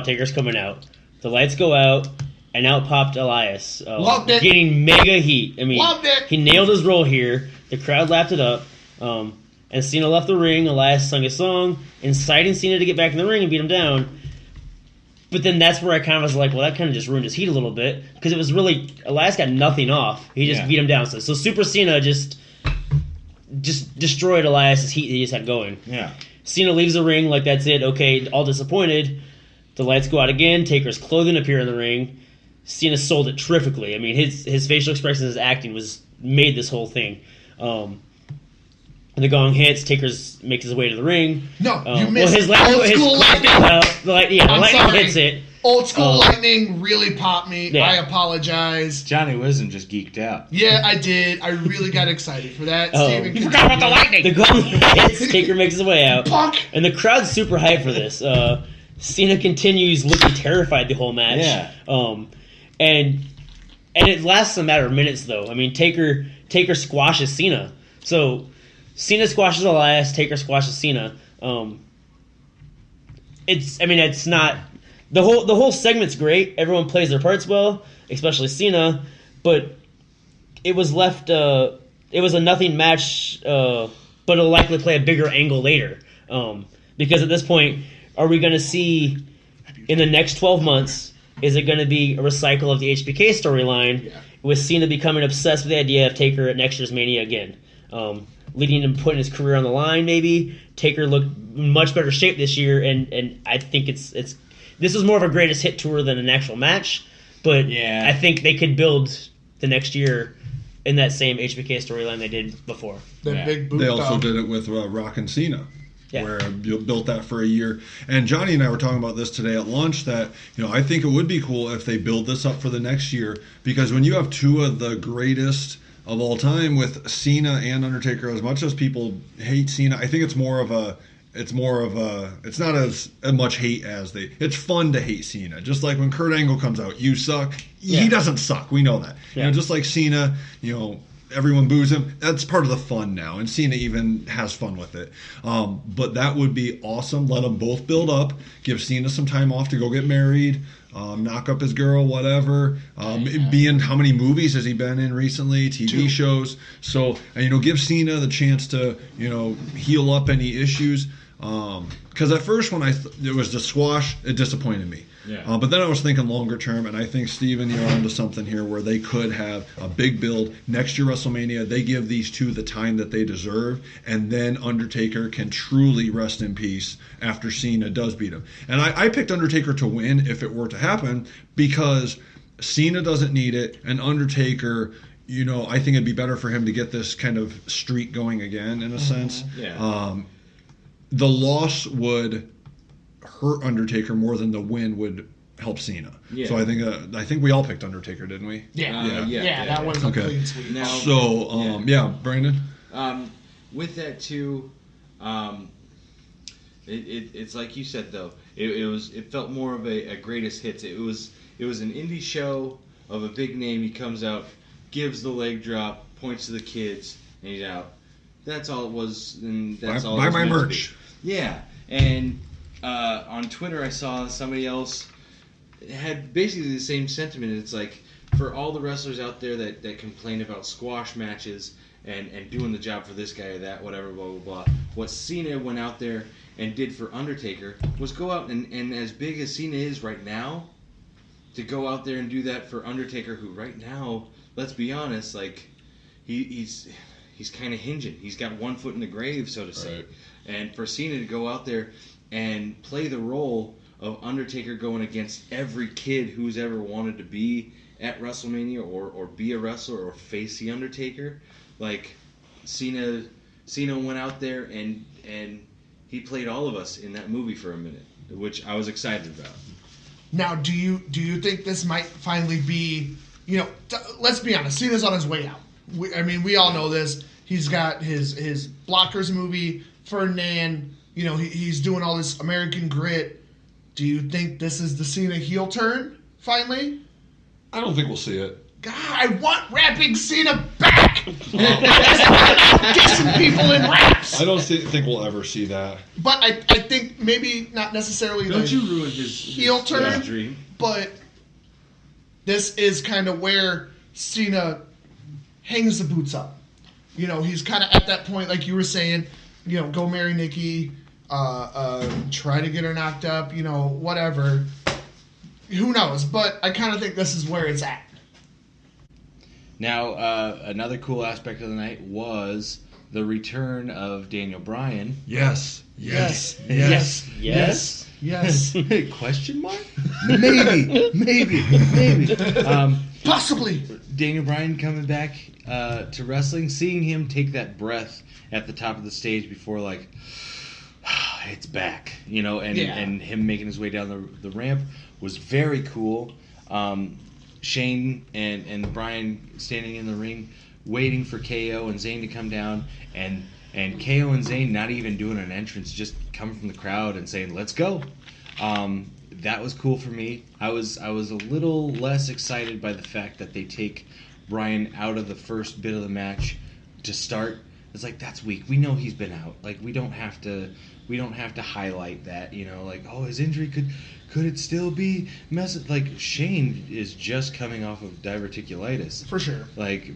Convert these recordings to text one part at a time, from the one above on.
Taker's coming out. The lights go out, and out popped Elias. Loved it. Getting mega heat. I mean, Loved it. He nailed his role here. The crowd lapped it up. And Cena left the ring. Elias sung his song, inciting Cena to get back in the ring and beat him down. But then that's where I kind of was like, well, that kind of just ruined his heat a little bit. Because it was really, Elias got nothing off. He just beat him down. So Super Cena just destroyed Elias' heat he just had going. Yeah. Cena leaves the ring like that's it. Okay, all disappointed. The lights go out again. Taker's clothing appear in the ring. Cena sold it terrifically. I mean, his facial expressions, his acting made this whole thing. And the gong hits. Taker makes his way to the ring. No, you missed his old school lightning. The lightning hits it. Old school lightning really popped me. Yeah. I apologize. Johnny Wisdom just geeked out. Yeah, I did. I really got excited for that. Steven, You forgot about the lightning. The gong hits. Taker makes his way out. Punk. And the crowd's super hyped for this. Cena continues looking terrified the whole match. Yeah. And it lasts a matter of minutes, though. I mean, Taker squashes Cena. So Cena squashes Elias. Taker squashes Cena. It's not the whole segment's great. Everyone plays their parts well, especially Cena. But it was left. It was a nothing match. But it'll likely play a bigger angle later. Because at this point, are we going to see in the next 12 months? Is it going to be a recycle of the HBK storyline with Cena becoming obsessed with the idea of Taker at next year's Mania again? Leading him putting his career on the line, maybe. Taker looked in much better shape this year, and I think this was more of a greatest hit tour than an actual match. But I think they could build the next year in that same HBK storyline they did before. Big boot They also dog. did it with Rock and Cena. Yeah. Where you built that for a year. And Johnny and I were talking about this today at lunch that, I think it would be cool if they build this up for the next year, because when you have two of the greatest of all time with Cena and Undertaker, as much as people hate Cena, I think it's not as much hate as it's fun to hate Cena. Just like when Kurt Angle comes out, you suck. He doesn't suck. We know that. Yeah. Just like Cena, everyone boos him. That's part of the fun now, and Cena even has fun with it. But that would be awesome. Let them both build up. Give Cena some time off to go get married, knock up his girl, whatever. Be in how many movies has he been in recently? TV shows. So give Cena the chance to heal up any issues. Because at first when it was the squash, it disappointed me. Yeah. But then I was thinking longer term, and I think, Steven, you're onto something here where they could have a big build. Next year, WrestleMania, they give these two the time that they deserve, and then Undertaker can truly rest in peace after Cena does beat him. And I picked Undertaker to win if it were to happen, because Cena doesn't need it, and Undertaker, I think it'd be better for him to get this kind of streak going again, in a sense. Yeah. The loss would hurt Undertaker more than the win would help Cena. Yeah. So I think we all picked Undertaker, didn't we? Yeah, that was a clean sweep. Now, So Brandon. With that too, it's like you said though. It felt more of a greatest hits. It was an indie show of a big name. He comes out, gives the leg drop, points to the kids, and he's out. That's all it was, and that's all. Buy it was my meant to merch. be. Yeah, and on Twitter I saw somebody else had basically the same sentiment. It's like, for all the wrestlers out there that complain about squash matches and doing the job for this guy or that, whatever, blah, blah, blah. What Cena went out there and did for Undertaker was go out and as big as Cena is right now, to go out there and do that for Undertaker, who right now, let's be honest, like, he's kind of hinging. He's got one foot in the grave, so to say. Right. And for Cena to go out there and play the role of Undertaker going against every kid who's ever wanted to be at WrestleMania or be a wrestler or face the Undertaker, like, Cena went out there and he played all of us in that movie for a minute, which I was excited about. Now, do you think this might finally be, let's be honest, Cena's on his way out. We all know this. He's got his Blockers movie, Ferdinand. He's doing all this American Grit. Do you think this is the Cena heel turn finally? I don't think we'll see it. God, I want rapping Cena back. Kissing people in wraps. I don't think we'll ever see that. But I think maybe not necessarily Don't the you ruin his heel turn, dream. but this is kind of where Cena hangs the boots up. You know, he's kind of at that point, like you were saying, you know, go marry Nikki, try to get her knocked up, you know, whatever. Who knows? But I kind of think this is where it's at. Now, another cool aspect of the night was the return of Daniel Bryan. Yes. Yes. Question mark? Maybe. Possibly. Daniel Bryan coming back to wrestling, seeing him take that breath at the top of the stage before, like, it's back, you know, and him making his way down the ramp was very cool. Shane and Bryan standing in the ring, waiting for KO and Zayn to come down, and KO and Zayn not even doing an entrance, just coming from the crowd and saying, "Let's go." That was cool for me. I was a little less excited by the fact that they take Bryan out of the first bit of the match to start. It's like, that's weak. We know he's been out. Like, we don't have to highlight that, you know, like, oh, his injury could it still be like Shane is just coming off of diverticulitis. For sure. Like,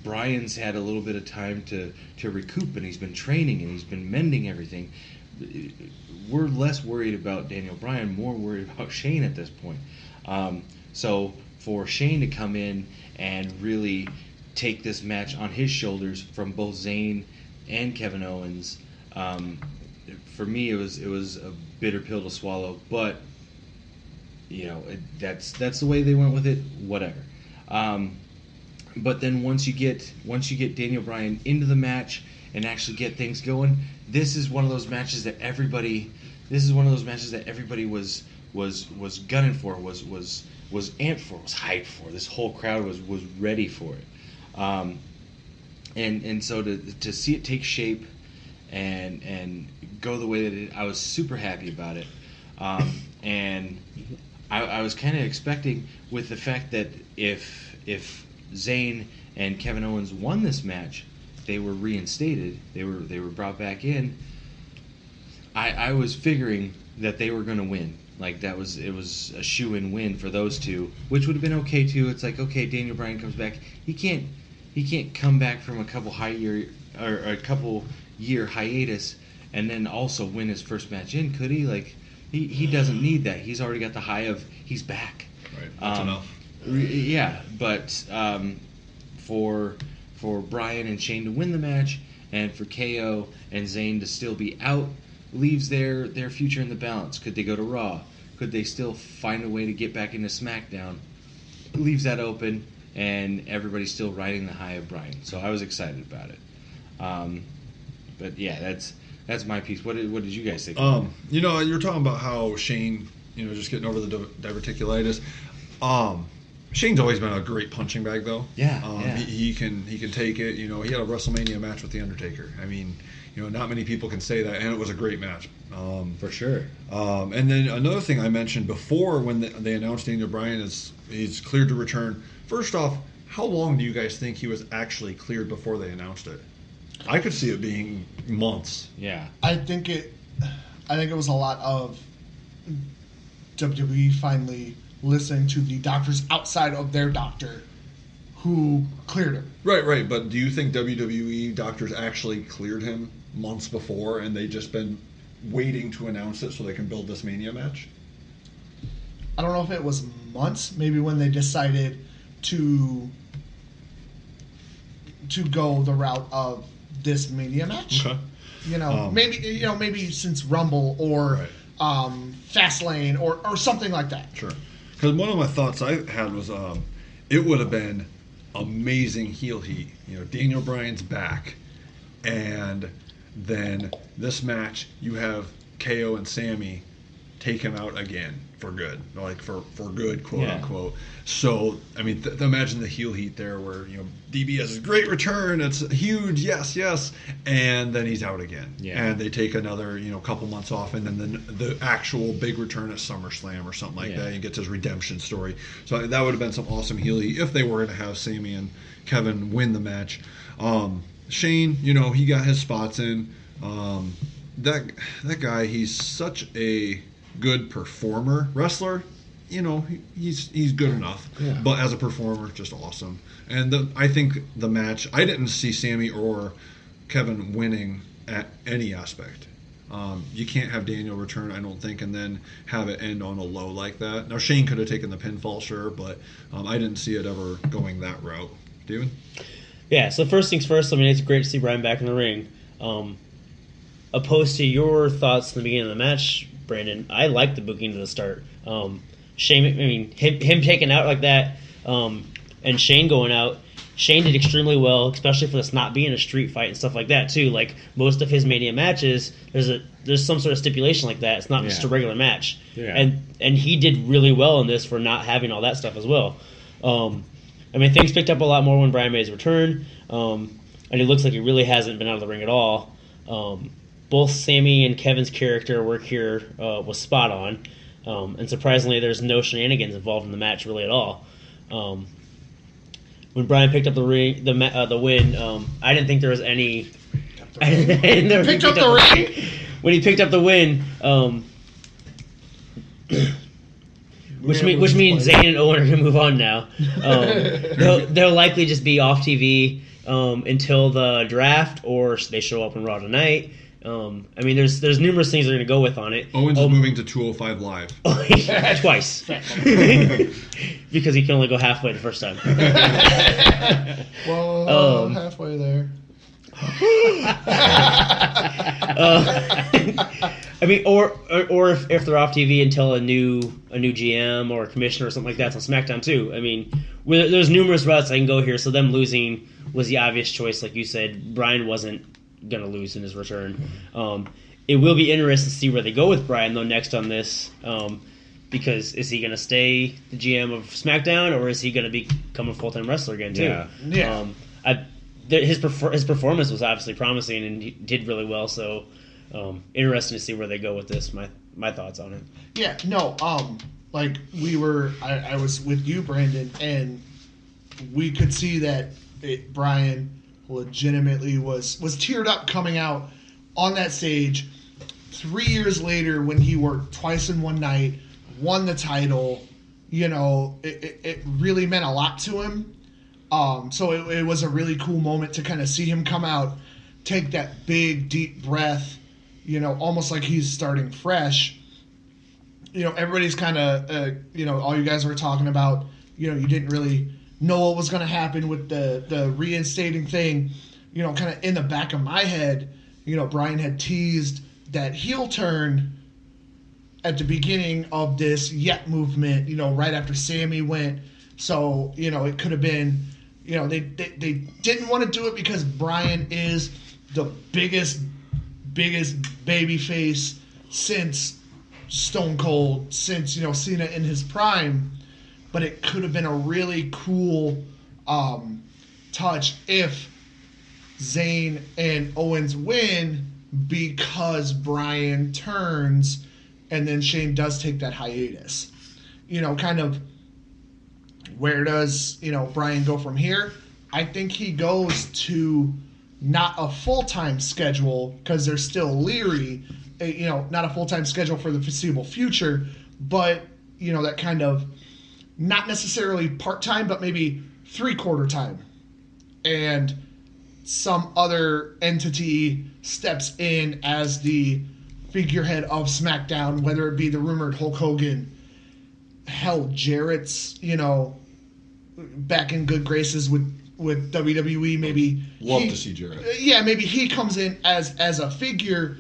Bryan's had a little bit of time to recoup, and he's been training and he's been mending everything. We're less worried about Daniel Bryan, more worried about Shane at this point. So for Shane to come in and really take this match on his shoulders from both Zayn and Kevin Owens, for me it was a bitter pill to swallow, but you know, that's the way they went with it. Whatever. But then once you get Daniel Bryan into the match and actually get things going, this is one of those matches that everybody was gunning for, was amped for, was hyped for. This whole crowd was ready for it. And so to see it take shape and go the way that it, I was super happy about it. And I was kind of expecting, with the fact that if Zayn and Kevin Owens won this match, they were reinstated, they were brought back in. I was figuring that they were going to win. Like, it was a shoo-in win for those two, which would have been okay too. It's like, okay, Daniel Bryan comes back. He can't come back from a couple year hiatus and then also win his first match in, could he? Like, he doesn't need that. He's already got the high of he's back. Right, that's enough. Yeah, but for Bryan and Shane to win the match, and for KO and Zayn to still be out, leaves their future in the balance. Could they go to Raw? Could they still find a way to get back into SmackDown? Leaves that open, and everybody's still riding the high of Bryan. So I was excited about it. But yeah, that's my piece. What did you guys think? You know, you're talking about how Shane, you know, just getting over the diverticulitis. Shane's always been a great punching bag, though. Yeah, He can take it. You know, he had a WrestleMania match with The Undertaker. I mean, you know, not many people can say that, and it was a great match. For sure. And then another thing I mentioned before, when they announced Daniel Bryan he's cleared to return. First off, how long do you guys think he was actually cleared before they announced it? I could see it being months. Yeah. I think it was a lot of WWE finally listening to the doctors outside of their doctor who cleared him. Right. But do you think WWE doctors actually cleared him months before, and they just been waiting to announce it so they can build this Mania match? I don't know if it was months, maybe when they decided to go the route of this Mania match. Okay. You know, maybe since Rumble or Fastlane or something like that. Sure. Because one of my thoughts I had was it would have been amazing heel heat. You know, Daniel Bryan's back, and then this match you have KO and Sammy take him out again. for good, like for good, quote Yeah. unquote. So, I mean, imagine the heel heat there where, DB has a great return. It's huge. Yes. And then he's out again. Yeah. And they take another, couple months off. And then the actual big return at SummerSlam or something like that. He gets his redemption story. So that would have been some awesome heel heat if they were going to have Sami and Kevin win the match. Shane, he got his spots in. That guy, he's such a good performer. Wrestler, he's good enough. Yeah. But as a performer, just awesome. And I think the match, I didn't see Sami or Kevin winning at any aspect. You can't have Daniel return, I don't think, and then have it end on a low like that. Now, Shane could have taken the pinfall, sure, but I didn't see it ever going that route. David? Yeah, so first things first, I mean, it's great to see Bryan back in the ring. Opposed to your thoughts in the beginning of the match, Brandon, I like the booking to the start. Shane, I mean, him taking out like that, and Shane going out. Shane did extremely well, especially for this not being a street fight and stuff like that too. Like most of his Mania matches, there's some sort of stipulation like that. It's not just a regular match. Yeah. And he did really well in this for not having all that stuff as well. I mean, things picked up a lot more when Bryan made his return, and it looks like he really hasn't been out of the ring at all. Both Sami and Kevin's character work here was spot on, and surprisingly, there's no shenanigans involved in the match really at all. When Bryan picked up the win, I didn't think there was any. Picked up the ring. When he picked up the win, which means Zayn and Owen are going to move on now. They'll likely just be off TV until the draft, or they show up on Raw tonight. I mean, there's numerous things they're going to go with on it. Owens is moving to 205 Live. Twice. Because he can only go halfway the first time. Well, halfway there. I mean, or if they're off TV until a new GM or a commissioner or something like that's on SmackDown too. I mean, there's numerous routes I can go here. So them losing was the obvious choice, like you said. Bryan wasn't gonna lose in his return. It will be interesting to see where they go with Bryan though next on this, because is he gonna stay the GM of SmackDown or is he gonna become a full-time wrestler again too? Yeah. His performance was obviously promising and he did really well. So interesting to see where they go with this. My thoughts on it. Yeah. No. Like I was with you, Brandon, and we could see that Bryan legitimately was teared up coming out on that stage 3 years later when he worked twice in one night, won the title. It really meant a lot to him. So it was a really cool moment to kind of see him come out, take that big deep breath, almost like he's starting fresh. Everybody's kind of all you guys were talking about, you didn't really know what was going to happen with the reinstating thing. Kind of in the back of my head, Bryan had teased that heel turn at the beginning of this Yet movement, right after Sami went. So, it could have been, they didn't want to do it because Bryan is the biggest baby face since Stone Cold, since, Cena in his prime. But it could have been a really cool touch if Zayn and Owens win because Bryan turns and then Shane does take that hiatus. Kind of where does, Bryan go from here? I think he goes to not a full-time schedule because they're still leery, not a full-time schedule for the foreseeable future, but, that kind of not necessarily part-time, but maybe three-quarter time. And some other entity steps in as the figurehead of SmackDown, whether it be the rumored Hulk Hogan, hell, Jarrett's, back in good graces with WWE. Maybe Love to see Jarrett. Yeah, maybe he comes in as a figure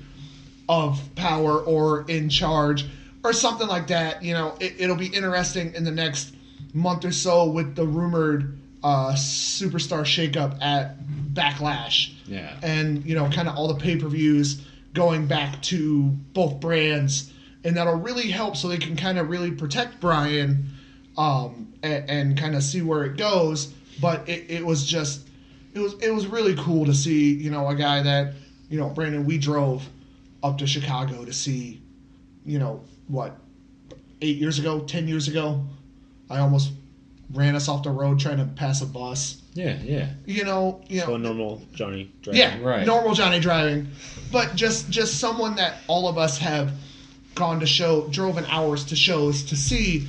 of power or in charge or something like that. It'll be interesting in the next month or so with the rumored superstar shakeup at Backlash. Yeah. And, kind of all the pay-per-views going back to both brands and that'll really help so they can kind of really protect Brian and kind of see where it goes. But it was really cool to see, you know, a guy that, you know, Brandon, we drove up to Chicago to see, you know, what, 10 years ago, I almost ran us off the road trying to pass a bus. Yeah. You know. So normal Johnny driving. Yeah, Right. normal Johnny driving, but just someone that all of us have drove in hours to shows to see,